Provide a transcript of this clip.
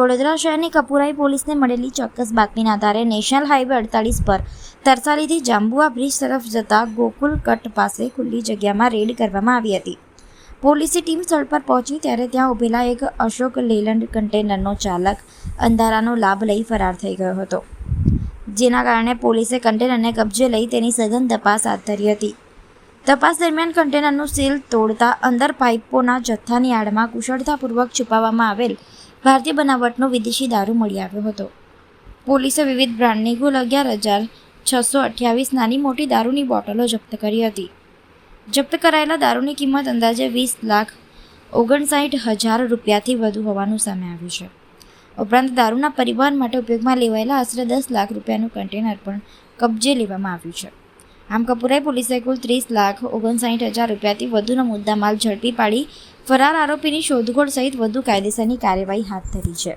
વડોદરા શહેરની કપુરાઈ પોલીસને મળેલી ચોક્કસ બાતમીના આધારે નેશનલ હાઈવે 48 પર તરસાલીથી જાંબુઆ બ્રિજ તરફ જતા ગોકુલ કટ પાસે ખુલ્લી જગ્યામાં રેડ કરવામાં આવી હતી. પોલીસની ટીમ સ્થળ પર પહોંચી ત્યારે ત્યાં ઊભેલા એક અશોક લેલન્ડ કન્ટેનરનો ચાલક અંધારાનો લાભ લઈ ફરાર થઈ ગયો હતો, જેના કારણે પોલીસે કન્ટેનરને કબજે લઈ તેની સઘન તપાસ હાથ ધરી હતી. તપાસ દરમિયાન કન્ટેનરનું સીલ તોડતા અંદર પાઇપોના જથ્થાની આડમાં કુશળતાપૂર્વક છુપાવવામાં આવેલ ભારતીય બનાવટનો વિદેશી દારૂ મળી આવ્યો હતો. પોલીસે વિવિધ બ્રાન્ડની કુલ 11,628 નાની મોટી દારૂની બોટલો જપ્ત કરી હતી. જપ્ત કરાયેલા દારૂની કિંમત અંદાજે 20,59,000 રૂપિયાથી વધુ હોવાનું સામે આવ્યું છે. ઉપરાંત દારૂના પરિવહન માટે ઉપયોગમાં લેવાયેલા આશરે 10 લાખ રૂપિયાનું કન્ટેનર પણ કબજે લેવામાં આવ્યું છે. આમ કપુરાઈ પોલીસે કુલ 30,59,000 રૂપિયાથી વધુનો મુદ્દામાલ ઝડપી પાડી ફરાર આરોપીની શોધખોળ સહિત વધુ કાયદેસરની કાર્યવાહી હાથ ધરી છે.